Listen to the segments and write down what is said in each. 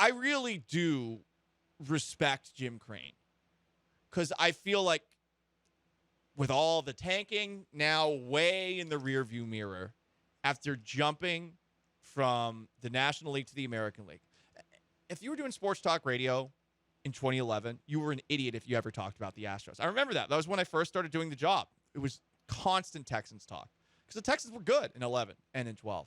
I really do respect Jim Crane because I feel like with all the tanking now way in the rearview mirror after jumping from the National League to the American League. If you were doing sports talk radio in 2011, you were an idiot if you ever talked about the Astros. I remember that. That was when I first started doing the job. It was constant Texans talk because the Texans were good in 11 and in 12.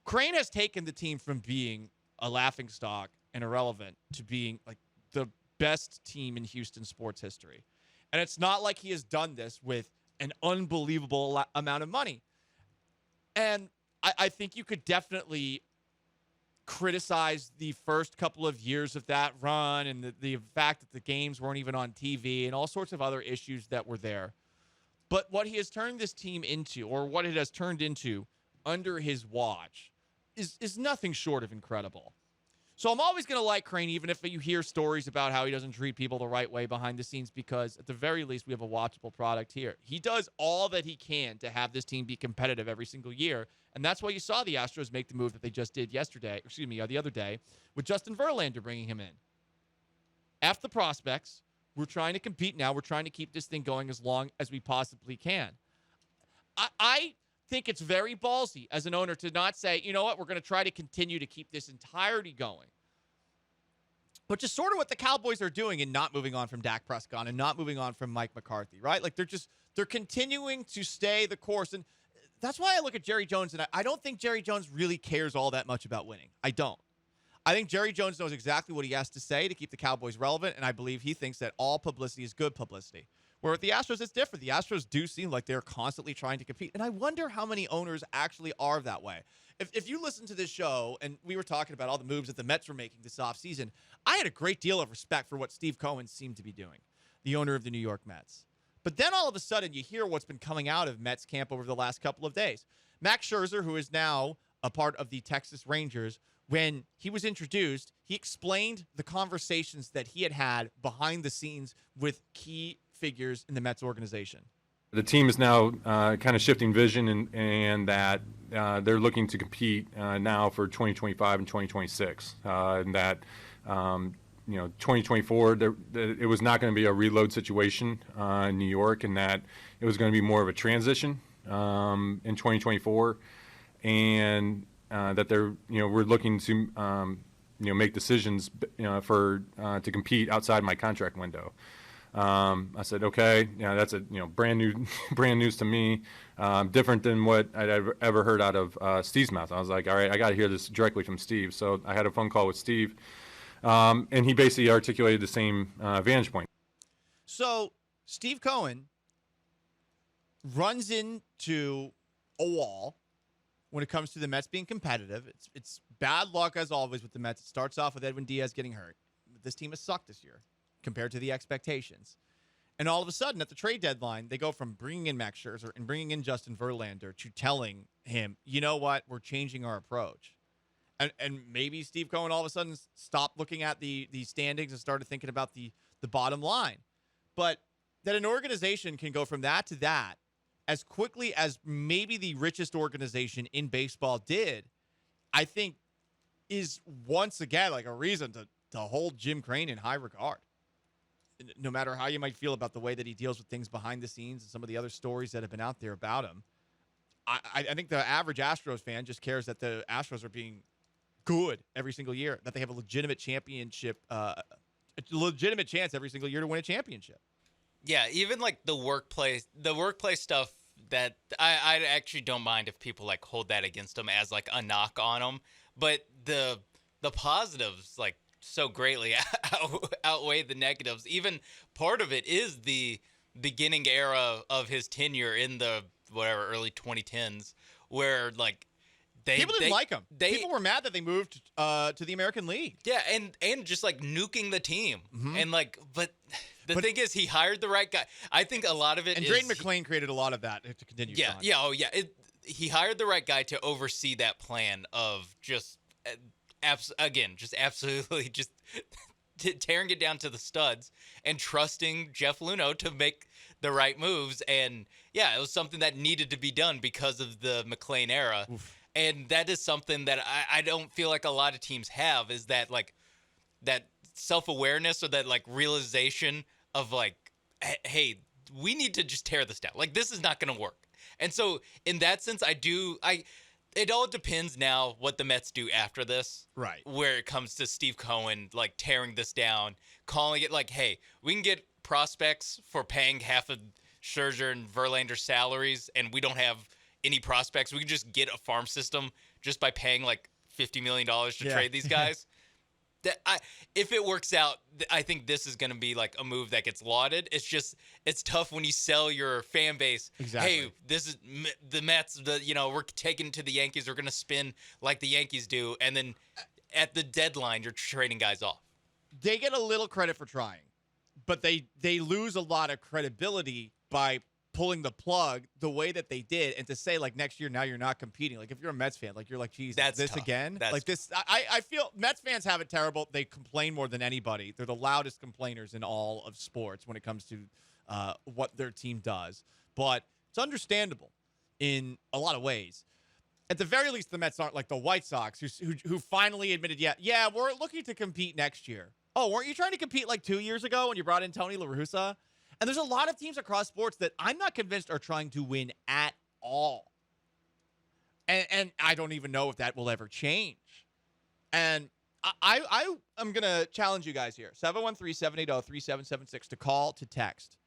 Crane has taken the team from being a laughingstock and irrelevant to being like the best team in Houston sports history. And it's not like he has done this with an unbelievable amount of money. And I think you could definitely criticize the first couple of years of that run and the fact that the games weren't even on TV and all sorts of other issues that were there. But what he has turned this team into, or what it has turned into under his watch, is nothing short of incredible. So I'm always going to like Crane, even if you hear stories about how he doesn't treat people the right way behind the scenes, because at the very least, we have a watchable product here. He does all that he can to have this team be competitive every single year. And that's why you saw the Astros make the move that they just did the other day, with Justin Verlander bringing him in. F the prospects. We're trying to compete now. We're trying to keep this thing going as long as we possibly can. I think it's very ballsy as an owner to not say, you know what, we're going to try to continue to keep this entirety going. But just sort of what the Cowboys are doing in not moving on from Dak Prescott and not moving on from Mike McCarthy, right? Like they're continuing to stay the course. And that's why I look at Jerry Jones, and I don't think Jerry Jones really cares all that much about winning. I don't. I think Jerry Jones knows exactly what he has to say to keep the Cowboys relevant, and I believe he thinks that all publicity is good publicity. Where with the Astros, it's different. The Astros do seem like they're constantly trying to compete. And I wonder how many owners actually are that way. If you listen to this show, and we were talking about all the moves that the Mets were making this offseason, I had a great deal of respect for what Steve Cohen seemed to be doing, the owner of the New York Mets. But then all of a sudden, you hear what's been coming out of Mets camp over the last couple of days. Max Scherzer, who is now a part of the Texas Rangers, when he was introduced, he explained the conversations that he had behind the scenes with key figures in the Mets organization. The team is now kind of shifting vision and that they're looking to compete now for 2025 and 2026. And that, 2024, it was not going to be a reload situation in New York, and that it was going to be more of a transition in 2024. And that we're looking to, make decisions, to compete outside my contract window. I said, okay, that's brand news to me, different than what I'd ever heard out of Steve's mouth. I was like, all right, I got to hear this directly from Steve. So I had a phone call with Steve, and he basically articulated the same vantage point. So Steve Cohen runs into a wall when it comes to the Mets being competitive. It's bad luck, as always, with the Mets. It starts off with Edwin Diaz getting hurt. This team has sucked this year compared to the expectations. And all of a sudden, at the trade deadline, they go from bringing in Max Scherzer and bringing in Justin Verlander to telling him, you know what, we're changing our approach. And maybe Steve Cohen all of a sudden stopped looking at the standings and started thinking about the bottom line. But that an organization can go from that to that as quickly as maybe the richest organization in baseball did, I think is once again like a reason to hold Jim Crane in high regard. No matter how you might feel about the way that he deals with things behind the scenes and some of the other stories that have been out there about him, I think the average Astros fan just cares that the Astros are being good every single year, that they have a legitimate championship, a legitimate chance every single year to win a championship. Yeah, even like the workplace stuff, that I actually don't mind if people like hold that against them as like a knock on them, but the positives like so greatly outweigh the negatives. Even part of it is the beginning era of his tenure in the early 2010s, where like people didn't like him. People were mad that they moved to the American League. Yeah, and just like nuking the team. Mm-hmm. And like, but the thing is, he hired the right guy. I think a lot of it and is... Drayden McClain created a lot of that to continue. Yeah, he hired the right guy to oversee that plan of just, absolutely just tearing it down to the studs and trusting Jeff Luhnow to make the right moves. And yeah, it was something that needed to be done because of the McClain era. Oof. And that is something that I don't feel like a lot of teams have, is that like that self-awareness or that like realization of like, hey, we need to just tear this down. Like, this is not going to work. And so in that sense, it all depends now what the Mets do after this. Right. Where it comes to Steve Cohen, like tearing this down, calling it like, hey, we can get prospects for paying half of Scherzer and Verlander's salaries, and we don't have any prospects. We can just get a farm system just by paying like $50 million to trade these guys. If it works out, I think this is going to be like a move that gets lauded. It's tough when you sell your fan base. Exactly. Hey, this is the Mets. We're taking it to the Yankees. We're going to spin like the Yankees do, and then at the deadline, you're trading guys off. They get a little credit for trying, but they lose a lot of credibility by pulling the plug the way that they did, and to say like next year now you're not competing. Like if you're a Mets fan, like you're like, geez, That's this tough. again. That's like this, I feel Mets fans have it terrible. They complain more than anybody. They're the loudest complainers in all of sports when it comes to what their team does. But it's understandable in a lot of ways. At the very least, the Mets aren't like the White Sox who finally admitted, yeah, we're looking to compete next year. Oh, weren't you trying to compete like 2 years ago when you brought in Tony La Russa? And there's a lot of teams across sports that I'm not convinced are trying to win at all. And I don't even know if that will ever change. And I'm going to challenge you guys here. 713-780-3776 to call, to text.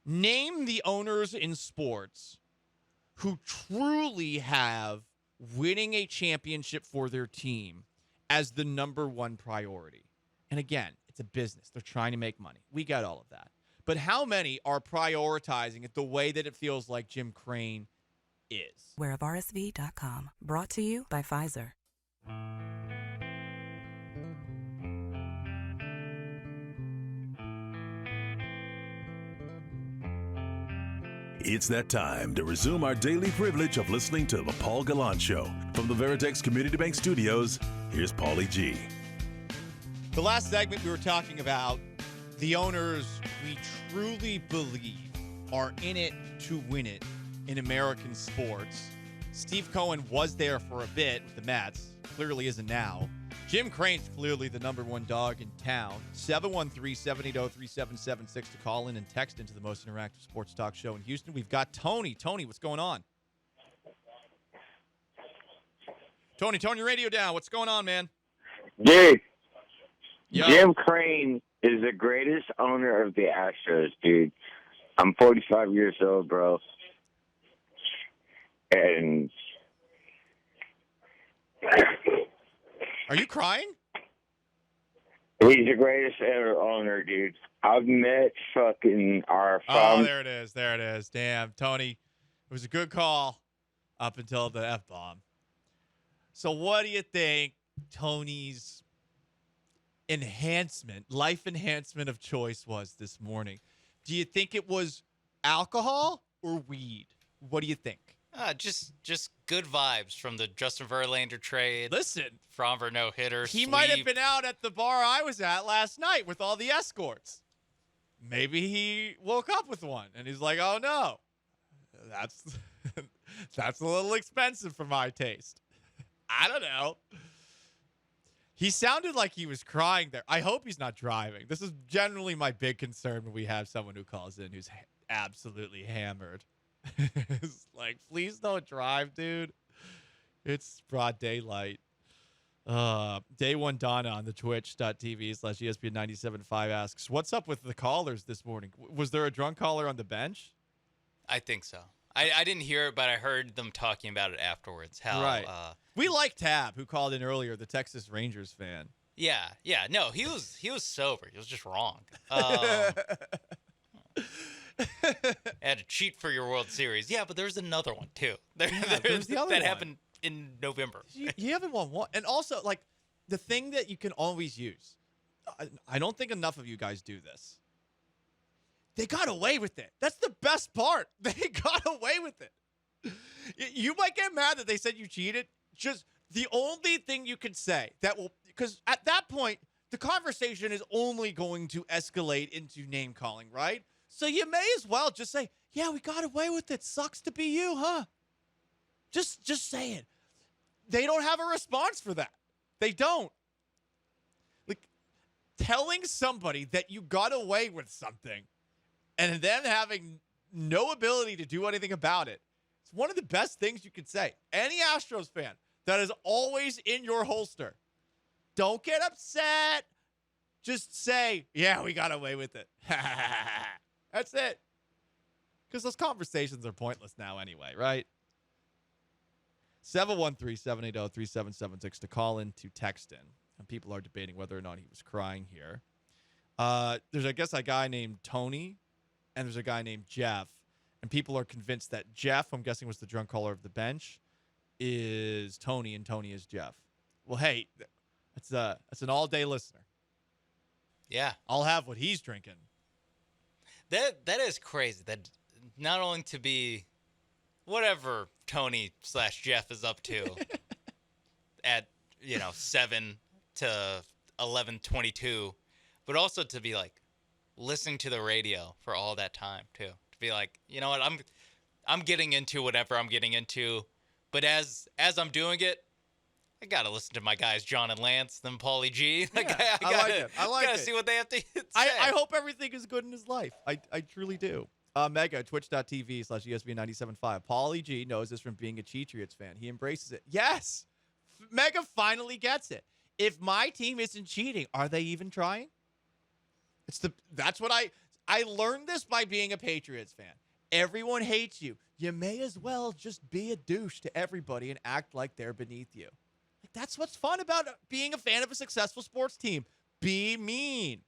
Name the owners in sports who truly have winning a championship for their team as the number one priority. And again, it's a business. They're trying to make money. We get all of that. But how many are prioritizing it the way that it feels like Jim Crane is? WeareOfRSV.com. Brought to you by Pfizer. It's that time to resume our daily privilege of listening to The Paul Gallant Show. From the Veritex Community Bank Studios, here's Paulie G. The last segment we were talking about the owners we truly believe are in it to win it in American sports. Steve Cohen was there for a bit with the Mets, clearly isn't now. Jim Crane's clearly the number one dog in town. 713-780-3776 to call in and text into the most interactive sports talk show in Houston. We've got Tony. Tony, what's going on? Tony, turn your radio down. What's going on, man? Dude, Yo. Jim Crane is the greatest owner of the Astros, dude. I'm 45 years old, bro. And Are you crying? he's the greatest ever owner, dude. I've met fucking our Oh, father. there it is. There it is. Damn, Tony. It was a good call up until the F-bomb. So what do you think Tony's life enhancement of choice was this morning? Do you think it was alcohol or weed? What do you think? Just good vibes from the Justin Verlander trade. Listen, Fromber no-hitter. he might have sweep. been out at the bar I was at last night with all the escorts. Maybe he woke up with one and he's like, oh no, that's a little expensive for my taste. I don't know. He sounded like he was crying there. I hope he's not driving. This is generally my big concern when we have someone who calls in who's absolutely hammered. It's like, please don't drive, dude. It's broad daylight. Day one Donna on the twitch.tv/ESPN 97.5 asks, what's up with the callers this morning? Was there a drunk caller on the bench? I think so. I didn't hear it, but I heard them talking about it afterwards. How, Right. We like Tab, who called in earlier, the Texas Rangers fan. Yeah. No, he was sober. He was just wrong. Had to cheat for your World Series. Yeah, but there's another one too. There's the other that one. happened in November. You haven't won one. And also, like, the thing that you can always use, I don't think enough of you guys do this. They got away with it. That's the best part. They got away with it. You might get mad that they said you cheated. Just the only thing you can say that will, because at that point, the conversation is only going to escalate into name calling, right? So you may as well just say, yeah, we got away with it. Sucks to be you, huh? Just say it. they don't have a response for that. They don't. Like, telling somebody that you got away with something and then having no ability to do anything about it, it's one of the best things you could say. Any Astros fan that is always in your holster, don't get upset. Just say, yeah, we got away with it. That's it. Because those conversations are pointless now anyway, right? 713-780-3776 to call in, to text in. And people are debating whether or not he was crying here. There's, I guess, a guy named Tony, and there's a guy named Jeff. And people are convinced that Jeff, I'm guessing was the drunk caller of the bench, is Tony, and Tony is Jeff. Well, hey, that's an all-day listener. Yeah. I'll have what he's drinking. That is crazy. That not only to be whatever Tony/Jeff is up to at 7 to 11:22, but also to be like listening to the radio for all that time too. To be like, you know what, I'm getting into whatever I'm getting into, but as I'm doing it, I gotta listen to my guys John and Lance, then Paulie G. Like, Yeah, I like it. See what they have to say. I hope everything is good in his life. I truly do. Mega, twitch.tv/ESPN975. Paulie G knows this from being a Cheatriots fan. He embraces it. Yes! Mega finally gets it. If my team isn't cheating, are they even trying? That's what I learned this by being a Patriots fan. Everyone hates you. You may as well just be a douche to everybody and act like they're beneath you. Like, that's what's fun about being a fan of a successful sports team. Be mean.